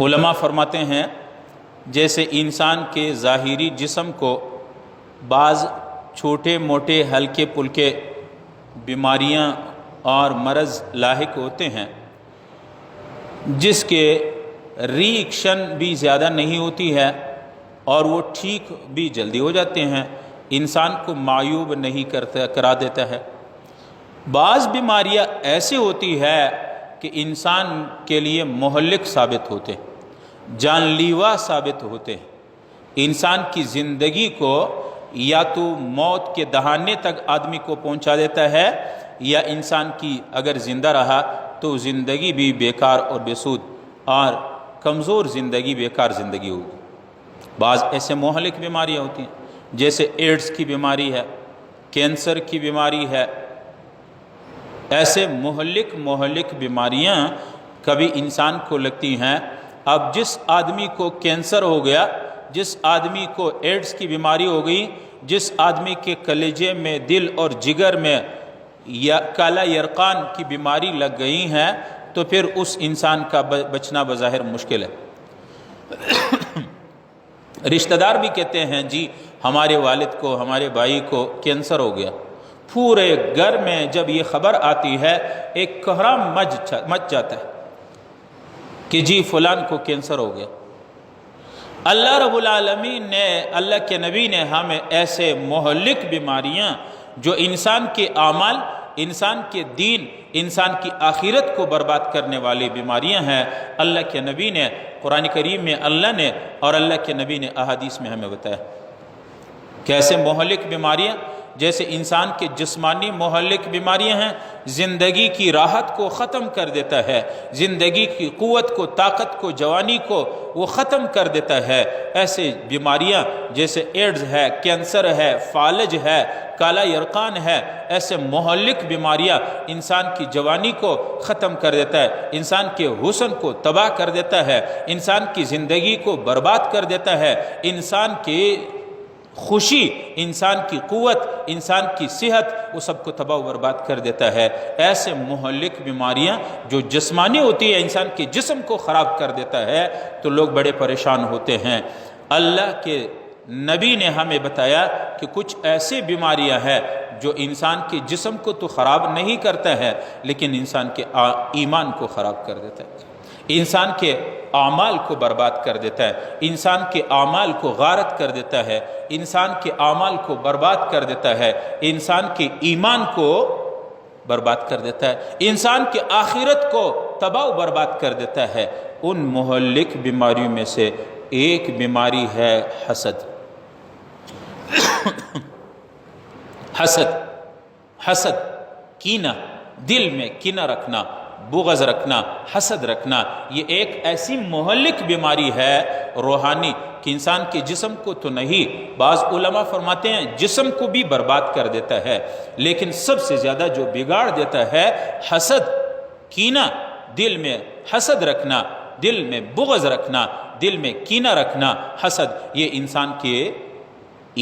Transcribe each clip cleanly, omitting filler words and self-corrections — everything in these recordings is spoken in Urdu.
علماء فرماتے ہیں جیسے انسان کے ظاہری جسم کو بعض چھوٹے موٹے ہلکے پھلکے بیماریاں اور مرض لاحق ہوتے ہیں جس کے ری ایکشن بھی زیادہ نہیں ہوتی ہے اور وہ ٹھیک بھی جلدی ہو جاتے ہیں، انسان کو معیوب نہیں کرا دیتا ہے۔ بعض بیماریاں ایسی ہوتی ہے کہ انسان کے لیے مہلک ثابت ہوتے، جان لیوا ثابت ہوتے، انسان کی زندگی کو یا تو موت کے دہانے تک آدمی کو پہنچا دیتا ہے، یا انسان کی اگر زندہ رہا تو زندگی بھی بیکار اور بے سود اور کمزور زندگی، بیکار زندگی ہوگی۔ بعض ایسے مہلک بیماریاں ہوتی ہیں جیسے ایڈز کی بیماری ہے، کینسر کی بیماری ہے۔ ایسے مہلک بیماریاں کبھی انسان کو لگتی ہیں۔ اب جس آدمی کو کینسر ہو گیا، جس آدمی کو ایڈز کی بیماری ہو گئی، جس آدمی کے کلیجے میں، دل اور جگر میں یا کالا یرقان کی بیماری لگ گئی ہیں، تو پھر اس انسان کا بچنا بظاہر مشکل ہے۔ رشتہ دار بھی کہتے ہیں جی ہمارے والد کو، ہمارے بھائی کو کینسر ہو گیا، پورے گھر میں جب یہ خبر آتی ہے ایک کوہرام مچ جاتا ہے کہ جی فلان کو کینسر ہو گیا۔ اللہ رب العالمین نے، اللہ کے نبی نے ہمیں ایسے مہلک بیماریاں جو انسان کے اعمال، انسان کے دین، انسان کی آخرت کو برباد کرنے والی بیماریاں ہیں، اللہ کے نبی نے قرآن کریم میں، اللہ نے اور اللہ کے نبی نے احادیث میں ہمیں بتایا۔ کیسے مہلک بیماریاں؟ جیسے انسان کے جسمانی مہلک بیماریاں ہیں، زندگی کی راحت کو ختم کر دیتا ہے، زندگی کی قوت کو، طاقت کو، جوانی کو وہ ختم کر دیتا ہے۔ ایسے بیماریاں جیسے ایڈز ہے، کینسر ہے، فالج ہے، کالا یرقان ہے، ایسے مہلک بیماریاں انسان کی جوانی کو ختم کر دیتا ہے، انسان کے حسن کو تباہ کر دیتا ہے، انسان کی زندگی کو برباد کر دیتا ہے، انسان کی خوشی، انسان کی قوت، انسان کی صحت، وہ سب کو تباہ و برباد کر دیتا ہے۔ ایسے مہلک بیماریاں جو جسمانی ہوتی ہے، انسان کے جسم کو خراب کر دیتا ہے، تو لوگ بڑے پریشان ہوتے ہیں۔ اللہ کے نبی نے ہمیں بتایا کہ کچھ ایسی بیماریاں ہیں جو انسان کے جسم کو تو خراب نہیں کرتا ہے لیکن انسان کے ایمان کو خراب کر دیتا ہے، انسان کے اعمال کو برباد کر دیتا ہے، انسان کے اعمال کو غارت کر دیتا ہے، انسان کے اعمال کو برباد کر دیتا ہے، انسان کے ایمان کو برباد کر دیتا ہے، انسان کے آخرت کو تباہ و برباد کر دیتا ہے۔ ان مہلک بیماریوں میں سے ایک بیماری ہے حسد۔ حسد، کینہ، دل میں کینہ رکھنا، بغض رکھنا، حسد رکھنا، یہ ایک ایسی مہلک بیماری ہے روحانی کہ انسان کے جسم کو تو نہیں، بعض علماء فرماتے ہیں جسم کو بھی برباد کر دیتا ہے، لیکن سب سے زیادہ جو بگاڑ دیتا ہے حسد، کینہ، دل میں حسد رکھنا، دل میں بغض رکھنا، دل میں کینہ رکھنا، حسد، یہ انسان کے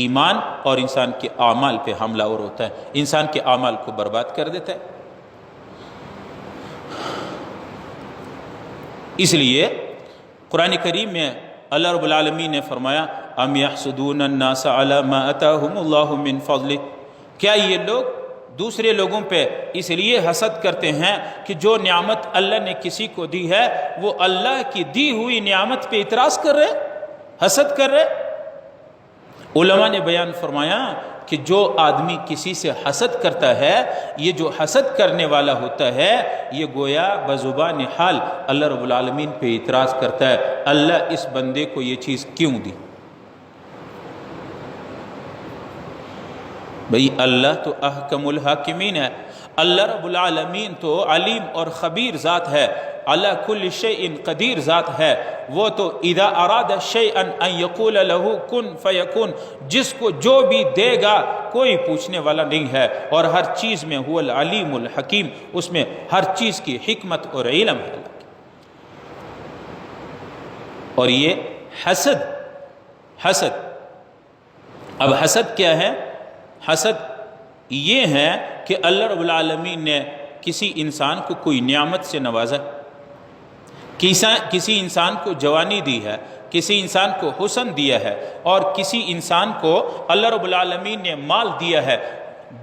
ایمان اور انسان کے اعمال پہ حملہ آور ہوتا ہے، انسان کے اعمال کو برباد کر دیتا ہے۔ اس لیے قرآن کریم میں اللہ رب العالمین نے فرمایا ام یحسدون الناس علی ما اتاہم اللہ من فضلہ، کیا یہ لوگ دوسرے لوگوں پہ اس لیے حسد کرتے ہیں کہ جو نعمت اللہ نے کسی کو دی ہے وہ اللہ کی دی ہوئی نعمت پہ اعتراض کر رہے، حسد کر رہے۔ علماء نے بیان فرمایا کہ جو آدمی کسی سے حسد کرتا ہے، یہ جو حسد کرنے والا ہوتا ہے، یہ گویا بزبان حال اللہ رب العالمین پہ اعتراض کرتا ہے، اللہ اس بندے کو یہ چیز کیوں دی؟ بھئی اللہ تو احکم الحاکمین ہے، اللہ رب العالمین تو علیم اور خبیر ذات ہے، علی کل شیء قدیر ذات ہے، وہ تو اذا اراد شیئا ان یقول له کن فیکون، جس کو جو بھی دے گا کوئی پوچھنے والا نہیں ہے، اور ہر چیز میں هو العلیم الحکیم، اس میں ہر چیز کی حکمت اور علم ہے۔ اور یہ حسد، اب حسد کیا ہے؟ حسد یہ ہے کہ اللہ رب العالمین نے کسی انسان کو کوئی نعمت سے نوازا، کسی انسان کو جوانی دی ہے، کسی انسان کو حسن دیا ہے، اور کسی انسان کو اللہ رب العالمین نے مال دیا ہے،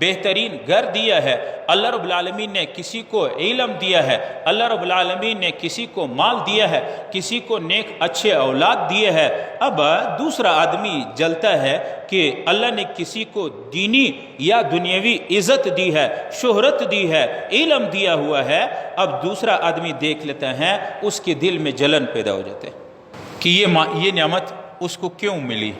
بہترین گھر دیا ہے، اللہ رب العالمین نے کسی کو علم دیا ہے، اللہ رب العالمین نے کسی کو مال دیا ہے، کسی کو نیک اچھے اولاد دیے ہے، اب دوسرا آدمی جلتا ہے کہ اللہ نے کسی کو دینی یا دنیاوی عزت دی ہے، شہرت دی ہے، علم دیا ہوا ہے، اب دوسرا آدمی دیکھ لیتا ہے، اس کے دل میں جلن پیدا ہو جاتے ہیں کہ یہ نعمت اس کو کیوں ملی۔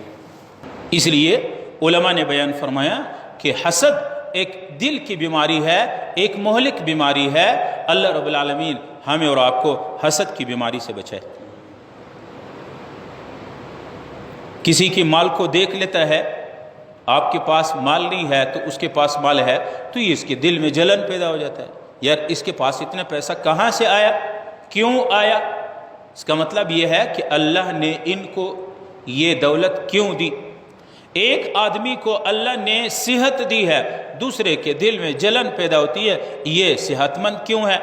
اس لیے علماء نے بیان فرمایا کہ حسد ایک دل کی بیماری ہے، ایک مہلک بیماری ہے۔ اللہ رب العالمین ہمیں اور آپ کو حسد کی بیماری سے بچائے۔ کسی کی مال کو دیکھ لیتا ہے، آپ کے پاس مال نہیں ہے تو اس کے پاس مال ہے، تو یہ اس کے دل میں جلن پیدا ہو جاتا ہے، یار اس کے پاس اتنا پیسہ کہاں سے آیا، کیوں آیا؟ اس کا مطلب یہ ہے کہ اللہ نے ان کو یہ دولت کیوں دی۔ ایک آدمی کو اللہ نے صحت دی ہے، دوسرے کے دل میں جلن پیدا ہوتی ہے، یہ صحت مند کیوں ہے؟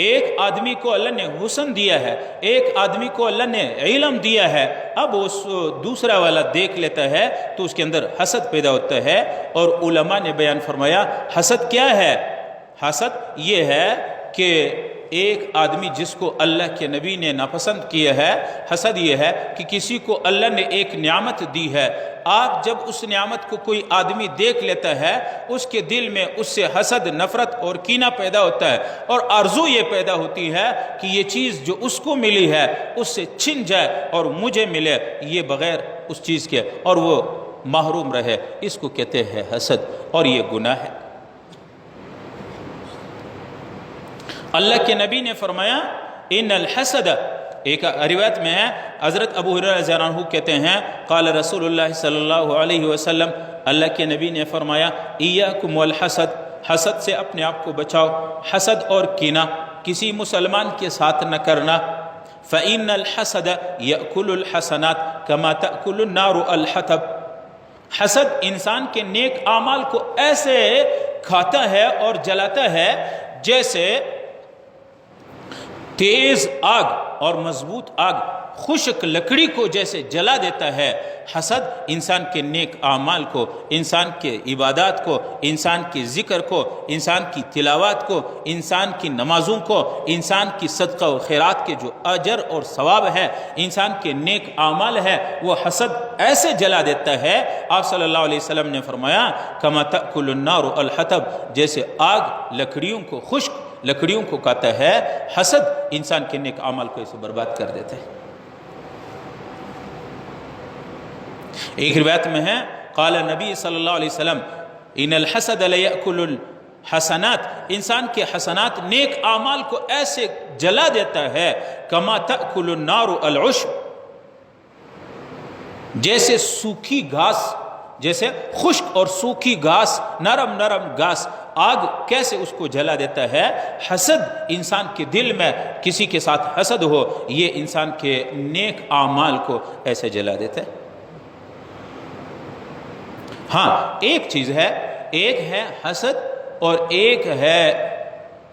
ایک آدمی کو اللہ نے حسن دیا ہے، ایک آدمی کو اللہ نے علم دیا ہے، اب اس دوسرا والا دیکھ لیتا ہے تو اس کے اندر حسد پیدا ہوتا ہے۔ اور علماء نے بیان فرمایا حسد کیا ہے؟ حسد یہ ہے کہ ایک آدمی جس کو اللہ کے نبی نے ناپسند کیا ہے، حسد یہ ہے کہ کسی کو اللہ نے ایک نعمت دی ہے، آپ جب اس نعمت کو کوئی آدمی دیکھ لیتا ہے، اس کے دل میں اس سے حسد، نفرت اور کینہ پیدا ہوتا ہے، اور آرزو یہ پیدا ہوتی ہے کہ یہ چیز جو اس کو ملی ہے اس سے چھن جائے اور مجھے ملے، یہ بغیر اس چیز کے، اور وہ محروم رہے۔ اس کو کہتے ہیں حسد، اور یہ گناہ ہے۔ اللہ کے نبی نے فرمایا ان الحسد، ایک روایت میں ہے حضرت ابو ہریرہ رضی اللہ عنہ کہتے ہیں قال رسول اللہ صلی اللہ علیہ وسلم، اللہ کے نبی نے فرمایا ایاکم والحسد، حسد سے اپنے آپ کو بچاؤ، حسد اور کینہ کسی مسلمان کے ساتھ نہ کرنا۔ فإن الحسد یأکل الحسنات کما تأکل النار الحطب، حسد انسان کے نیک اعمال کو ایسے کھاتا ہے اور جلاتا ہے جیسے تیز آگ اور مضبوط آگ خشک لکڑی کو جیسے جلا دیتا ہے۔ حسد انسان کے نیک اعمال کو، انسان کے عبادات کو، انسان کے ذکر کو، انسان کی تلاوات کو، انسان کی نمازوں کو، انسان کی صدقہ و خیرات کے جو اجر اور ثواب ہے، انسان کے نیک اعمال ہے، وہ حسد ایسے جلا دیتا ہے۔ آپ صلی اللہ علیہ وسلم نے فرمایا کما تأکل النار الحطب، جیسے آگ لکڑیوں کو، خشک لکڑیوں کو کھاتا ہے، حسد انسان کے نیک اعمال کو اسے برباد کر دیتا ہے۔ ایک روایت میں ہے قال نبی صلی اللہ علیہ وسلم ان الحسد لیأکل الحسنات، انسان کے حسنات نیک اعمال کو ایسے جلا دیتا ہے کما تأکل النار العشب، جیسے سوکھی گھاس، جیسے خشک اور سوکھی گھاس، نرم نرم گھاس، آگ کیسے اس کو جلا دیتا ہے۔ حسد انسان کے دل میں کسی کے ساتھ حسد ہو، یہ انسان کے نیک اعمال کو ایسے جلا دیتا ہے۔ ہاں ایک چیز ہے، ایک ہے حسد اور ایک ہے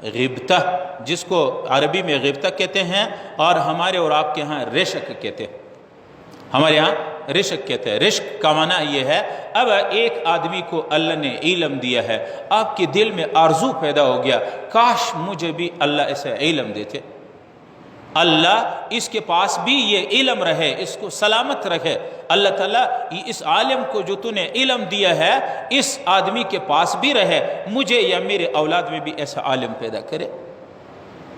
غبطہ، جس کو عربی میں غبطہ کہتے ہیں اور ہمارے اور آپ کے ہاں رشک کہتے ہیں، ہمارے ہاں رشک کہتے ہیں۔ رشک کا معنی یہ ہے اب ایک آدمی کو اللہ نے علم دیا ہے، آپ کے دل میں آرزو پیدا ہو گیا کاش مجھے بھی اللہ اسے علم دیتے، اللہ اس کے پاس بھی یہ علم رہے، اس کو سلامت رکھے، اللہ تعالیٰ اس عالم کو جو تو نے علم دیا ہے اس آدمی کے پاس بھی رہے، مجھے یا میرے اولاد میں بھی ایسا عالم پیدا کرے۔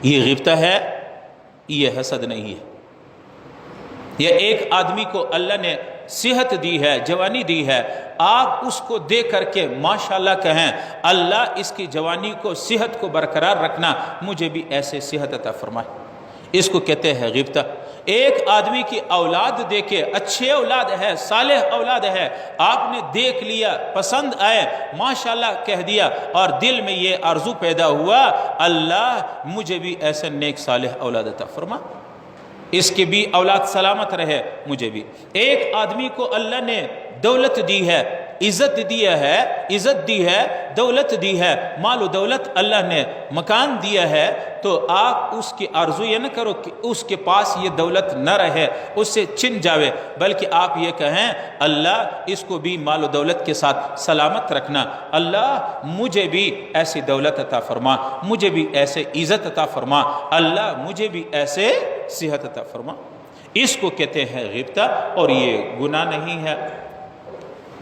یہ غبطہ ہے، یہ حسد نہیں ہے۔ یا ایک آدمی کو اللہ نے صحت دی ہے، جوانی دی ہے، آپ اس کو دیکھ کر کے ماشاءاللہ کہیں اللہ اس کی جوانی کو، صحت کو برقرار رکھنا، مجھے بھی ایسے صحت عطا فرمائے، اس کو کہتے ہیں غبطہ۔ ایک آدمی کی اولاد دیکھے، اچھے اولاد ہے، صالح اولاد ہے، آپ نے دیکھ لیا، پسند آئے، ماشاءاللہ کہہ دیا، اور دل میں یہ آرزو پیدا ہوا اللہ مجھے بھی ایسے نیک صالح اولاد عطا فرما، اس کی بھی اولاد سلامت رہے، مجھے بھی۔ ایک آدمی کو اللہ نے دولت دی ہے، عزت دی ہے، دولت دی ہے، مال و دولت اللہ نے مکان دیا ہے، تو آپ اس کی آرزو یہ نہ کرو کہ اس کے پاس یہ دولت نہ رہے، اس سے چھن جاوے، بلکہ آپ یہ کہیں اللہ اس کو بھی مال و دولت کے ساتھ سلامت رکھنا، اللہ مجھے بھی ایسی دولت عطا فرما، مجھے بھی ایسے عزت عطا فرما، اللہ مجھے بھی ایسے صحت عطا فرما۔ اس کو کہتے ہیں غیبت، اور یہ گناہ نہیں ہے،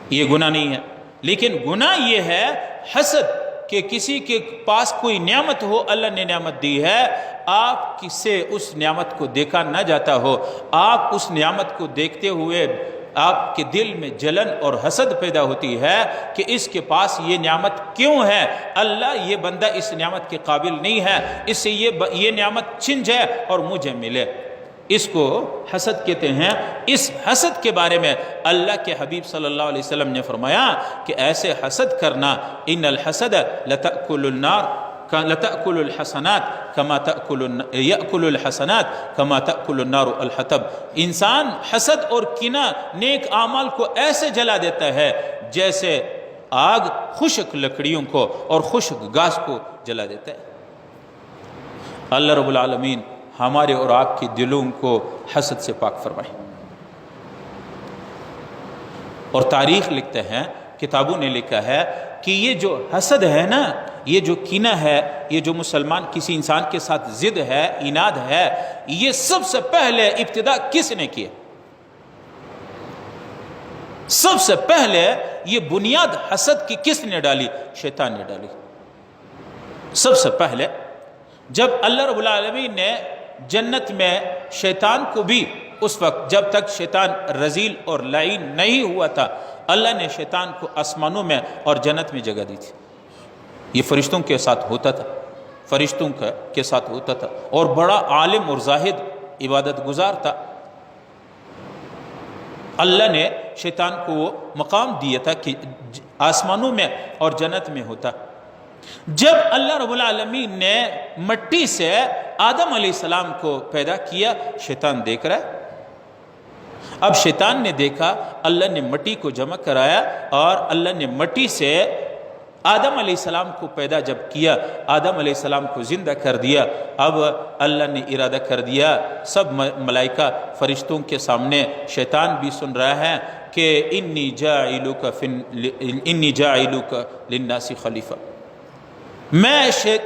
یہ گناہ نہیں ہے۔ لیکن گناہ یہ ہے حسد، کہ کسی کے پاس کوئی نعمت ہو، اللہ نے نعمت دی ہے، آپ کسے اس نعمت کو دیکھا نہ جاتا ہو، آپ اس نعمت کو دیکھتے ہوئے آپ کے دل میں جلن اور حسد پیدا ہوتی ہے کہ اس کے پاس یہ نعمت کیوں ہے، اللہ یہ بندہ اس نعمت کے قابل نہیں ہے، اس سے یہ نعمت چھن جائے اور مجھے ملے، اس کو حسد کہتے ہیں۔ اس حسد کے بارے میں اللہ کے حبیب صلی اللہ علیہ وسلم نے فرمایا کہ ایسے حسد کرنا، ان الحسد لتأکل النار لتأکل الحسنات کما یأکل الحسنات کما تأکل النار الحطب، انسان حسد اور کینہ نیک اعمال کو ایسے جلا دیتا ہے جیسے آگ خشک لکڑیوں کو اور خشک گھاس کو جلا دیتا ہے۔ اللہ رب العالمین ہمارے اور آپ کے دلوں کو حسد سے پاک فرمائے۔ اور تاریخ لکھتے ہیں، کتابوں نے لکھا ہے کہ یہ جو حسد ہے نا، یہ جو کینہ ہے، یہ جو مسلمان کسی انسان کے ساتھ ضد ہے، عناد ہے، یہ سب سے پہلے ابتدا کس نے کی؟ سب سے پہلے یہ بنیاد حسد کی کس نے ڈالی؟ شیطان نے ڈالی۔ سب سے پہلے جب اللہ رب العالمین نے جنت میں شیطان کو بھی، اس وقت جب تک شیطان رذیل اور لعین نہیں ہوا تھا، اللہ نے شیطان کو آسمانوں میں اور جنت میں جگہ دی تھی۔ یہ فرشتوں کے ساتھ ہوتا تھا، فرشتوں کے ساتھ ہوتا تھا، اور بڑا عالم اور زاہد عبادت گزار تھا۔ اللہ نے شیطان کو وہ مقام دیا تھا کہ آسمانوں میں اور جنت میں ہوتا۔ جب اللہ رب العالمین نے مٹی سے آدم علیہ السلام کو پیدا کیا، شیطان دیکھ رہا ہے۔ اب شیطان نے دیکھا، اللہ نے مٹی کو جمع کرایا اور اللہ نے مٹی سے آدم علیہ السلام کو پیدا جب کیا، آدم علیہ السلام کو زندہ کر دیا۔ اب اللہ نے ارادہ کر دیا، سب ملائکہ فرشتوں کے سامنے شیطان بھی سن رہا ہے کہ انی جاعلک للناس خلیفہ، میں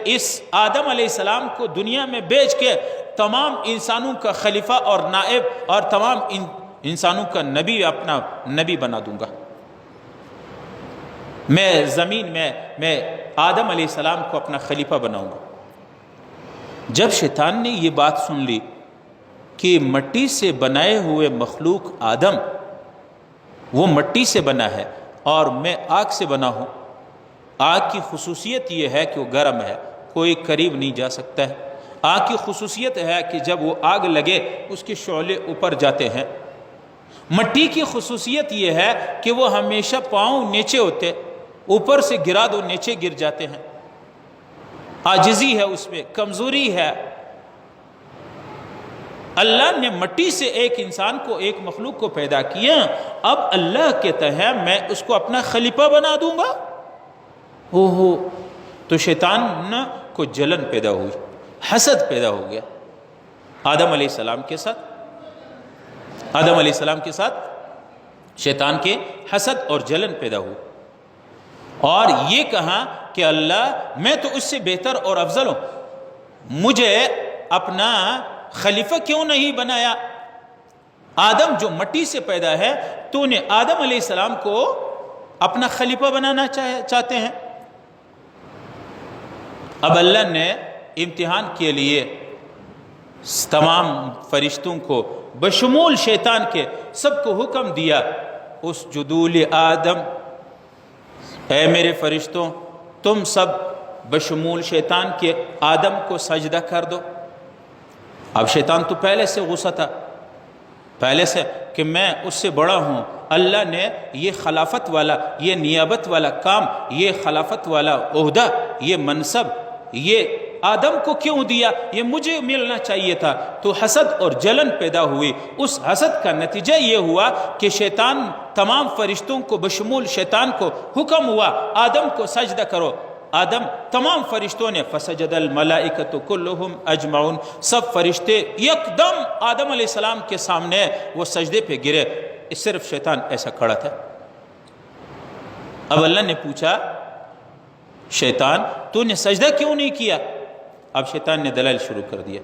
اس آدم علیہ السلام کو دنیا میں بیچ کے تمام انسانوں کا خلیفہ اور نائب اور تمام انسانوں کا نبی، اپنا نبی بنا دوں گا۔ میں زمین میں آدم علیہ السلام کو اپنا خلیفہ بناؤں گا۔ جب شیطان نے یہ بات سن لی کہ مٹی سے بنائے ہوئے مخلوق آدم، وہ مٹی سے بنا ہے اور میں آگ سے بنا ہوں، آگ کی خصوصیت یہ ہے کہ وہ گرم ہے، کوئی قریب نہیں جا سکتا ہے۔ آگ کی خصوصیت ہے کہ جب وہ آگ لگے اس کے شعلے اوپر جاتے ہیں۔ مٹی کی خصوصیت یہ ہے کہ وہ ہمیشہ پاؤں نیچے ہوتے، اوپر سے گرا دو نیچے گر جاتے ہیں۔ عاجزی ہے اس میں، کمزوری ہے۔ اللہ نے مٹی سے ایک انسان کو، ایک مخلوق کو پیدا کیا، اب اللہ کہتا ہے میں اس کو اپنا خلیفہ بنا دوں گا۔ تو شیطان کو جلن پیدا ہوئی، حسد پیدا ہو گیا آدم علیہ السلام کے ساتھ۔ آدم علیہ السلام کے ساتھ شیطان کے حسد اور جلن پیدا ہوئی، اور یہ کہا کہ اللہ میں تو اس سے بہتر اور افضل ہوں، مجھے اپنا خلیفہ کیوں نہیں بنایا؟ آدم جو مٹی سے پیدا ہے، تو نے آدم علیہ السلام کو اپنا خلیفہ بنانا چاہتے ہیں۔ اب اللہ نے امتحان کے لیے تمام فرشتوں کو بشمول شیطان کے سب کو حکم دیا، اسجدوا لآدم، اے میرے فرشتوں تم سب بشمول شیطان کے آدم کو سجدہ کر دو۔ اب شیطان تو پہلے سے غصہ تھا، پہلے سے کہ میں اس سے بڑا ہوں، اللہ نے یہ خلافت والا، یہ نیابت والا کام، یہ خلافت والا عہدہ، یہ منصب، یہ آدم کو کیوں دیا، یہ مجھے ملنا چاہیے تھا۔ تو حسد اور جلن پیدا ہوئی۔ اس حسد کا نتیجہ یہ ہوا کہ شیطان، تمام فرشتوں کو بشمول شیطان کو حکم ہوا آدم کو سجدہ کرو۔ آدم، تمام فرشتوں نے فسجد الملائکۃ کلہم اجمعون، سب فرشتے یکدم آدم علیہ السلام کے سامنے وہ سجدے پہ گرے، صرف شیطان ایسا کھڑا تھا۔ اب اللہ نے پوچھا شیطان تو نے سجدہ کیوں نہیں کیا؟ اب شیطان نے دلائل شروع کر دیا۔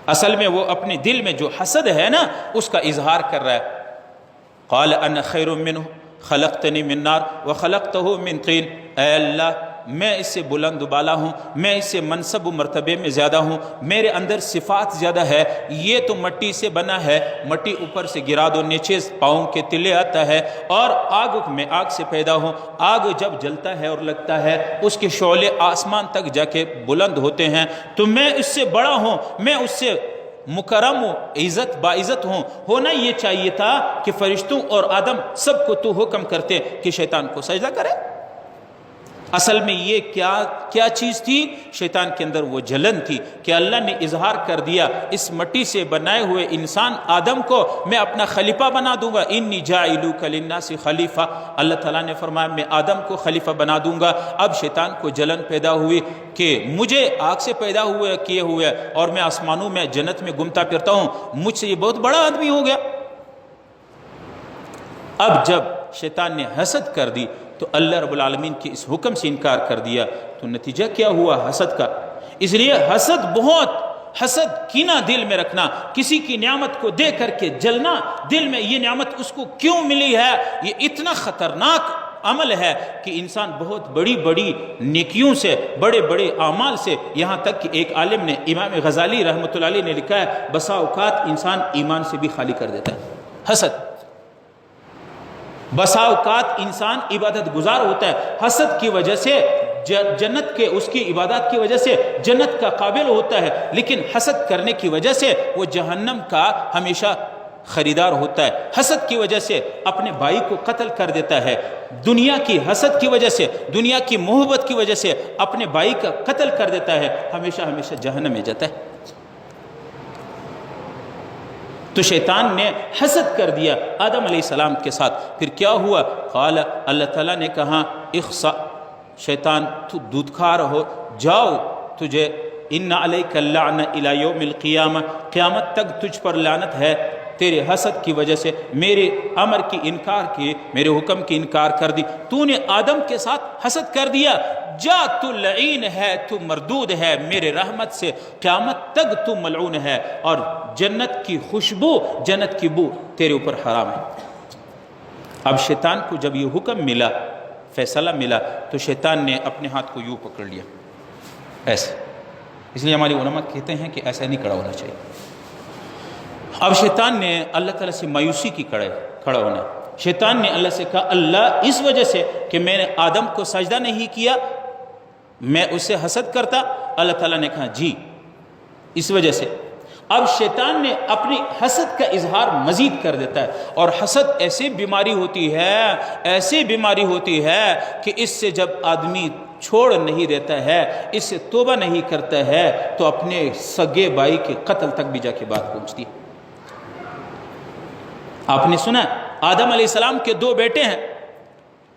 اصل میں وہ اپنے دل میں جو حسد ہے نا اس کا اظہار کر رہا ہے۔ قال انا خیر منہ خلقتنی من نار وخلقتہ من طین، اے اللہ میں اس سے بلند و بالا ہوں، میں اس سے منصب و مرتبے میں زیادہ ہوں، میرے اندر صفات زیادہ ہے، یہ تو مٹی سے بنا ہے، مٹی اوپر سے گرا دو نیچے پاؤں کے تلے آتا ہے، اور آگ میں آگ سے پیدا ہوں، آگ جب جلتا ہے اور لگتا ہے اس کے شعلے آسمان تک جا کے بلند ہوتے ہیں، تو میں اس سے بڑا ہوں، میں اس سے مکرم و عزت باعزت ہوں۔ ہونا یہ چاہیے تھا کہ فرشتوں اور آدم سب کو تو حکم کرتے کہ شیطان کو سجدہ کرے۔ اصل میں یہ کیا چیز تھی؟ شیطان کے اندر وہ جلن تھی کہ اللہ نے اظہار کر دیا اس مٹی سے بنائے ہوئے انسان آدم کو میں اپنا خلیفہ بنا دوں گا، انی جاعلک للناس خلیفہ، اللہ تعالیٰ نے فرمایا میں آدم کو خلیفہ بنا دوں گا۔ اب شیطان کو جلن پیدا ہوئی کہ مجھے آگ سے پیدا کیے ہوئے اور میں آسمانوں میں جنت میں گھومتا پھرتا ہوں، مجھ سے یہ بہت بڑا آدمی ہو گیا۔ اب جب شیطان نے حسد کر دی تو اللہ رب العالمین کے اس حکم سے انکار کر دیا، تو نتیجہ کیا ہوا حسد کا؟ اس لیے حسد کینہ دل میں رکھنا، کسی کی نعمت کو دیکھ کر کے جلنا دل میں، یہ نعمت اس کو کیوں ملی ہے، یہ اتنا خطرناک عمل ہے کہ انسان بہت بڑی بڑی نیکیوں سے، بڑے بڑے اعمال سے، یہاں تک کہ ایک عالم نے، امام غزالی رحمۃ اللہ علیہ نے لکھا ہے بسا اوقات انسان ایمان سے بھی خالی کر دیتا ہے حسد۔ بسا اوقات انسان عبادت گزار ہوتا ہے، حسد کی وجہ سے جنت کے، اس کی عبادت کی وجہ سے جنت کا قابل ہوتا ہے، لیکن حسد کرنے کی وجہ سے وہ جہنم کا ہمیشہ خریدار ہوتا ہے۔ حسد کی وجہ سے اپنے بھائی کو قتل کر دیتا ہے، دنیا کی حسد کی وجہ سے، دنیا کی محبت کی وجہ سے اپنے بھائی کا قتل کر دیتا ہے، ہمیشہ ہمیشہ جہنم میں جاتا ہے۔ تو شیطان نے حسد کر دیا آدم علیہ السلام کے ساتھ۔ پھر کیا ہوا؟ قال، اللہ تعالیٰ نے کہا اخسا، شیطان تو دودھخوار ہو، جاؤ، تجھے ان علیک اللعنہ الی یوم القیامہ، قیامت تک تجھ پر لعنت ہے، تیرے حسد کی وجہ سے میرے امر کی انکار کی، میرے حکم کی انکار کر دی، تو نے آدم کے ساتھ حسد کر دیا، جا تو لعین ہے، تو مردود ہے میرے رحمت سے، قیامت تک تو ملعون ہے، اور جنت کی خوشبو، جنت کی بو تیرے اوپر حرام ہے۔ اب شیطان کو جب یہ حکم ملا، فیصلہ ملا، تو شیطان نے اپنے ہاتھ کو یوں پکڑ لیا ایسے، اس لیے ہماری علماء کہتے ہیں کہ ایسا نہیں کھڑا ہونا چاہیے۔ اب شیطان نے اللہ تعالیٰ سے مایوسی کی کھڑا ہونا، شیطان نے اللہ سے کہا اللہ اس وجہ سے کہ میں نے آدم کو سجدہ نہیں کیا میں اسے حسد کرتا؟ اللہ تعالیٰ نے کہا جی اس وجہ سے۔ اب شیطان نے اپنی حسد کا اظہار مزید کر دیتا ہے، اور حسد ایسی بیماری ہوتی ہے کہ اس سے جب آدمی چھوڑ نہیں دیتا ہے، اس سے توبہ نہیں کرتا ہے، تو اپنے سگے بھائی کے قتل تک بھی جا کے بات پہنچتی ہے۔ آپ نے سنا آدم علیہ السلام کے دو بیٹے ہیں،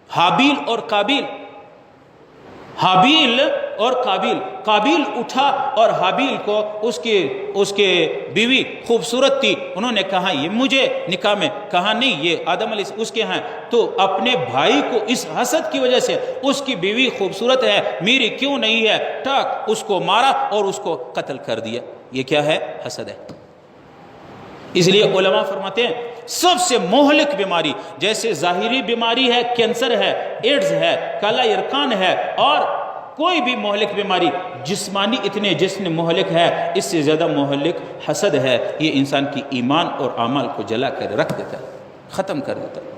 حابیل اور قابیل۔ حابیل اور قابیل اٹھا اور حابیل کو اس کے بیوی خوبصورت تھی، انہوں نے کہا یہ مجھے نکاح میں، کہا نہیں یہ آدم علیہ السلام اس کے ہیں، تو اپنے بھائی کو اس حسد کی وجہ سے اس کی بیوی خوبصورت ہے میری کیوں نہیں ہے، ٹاک اس کو مارا اور اس کو قتل کر دیا۔ یہ کیا ہے؟ حسد ہے۔ اس لیے علماء فرماتے ہیں سب سے مہلک بیماری، جیسے ظاہری بیماری ہے کینسر ہے، ایڈز ہے، کالا یرقان ہے، اور کوئی بھی مہلک بیماری، جسمانی اتنے جسم مہلک ہے، اس سے زیادہ مہلک حسد ہے۔ یہ انسان کی ایمان اور اعمال کو جلا کر رکھ دیتا ہے، ختم کر دیتا ہے۔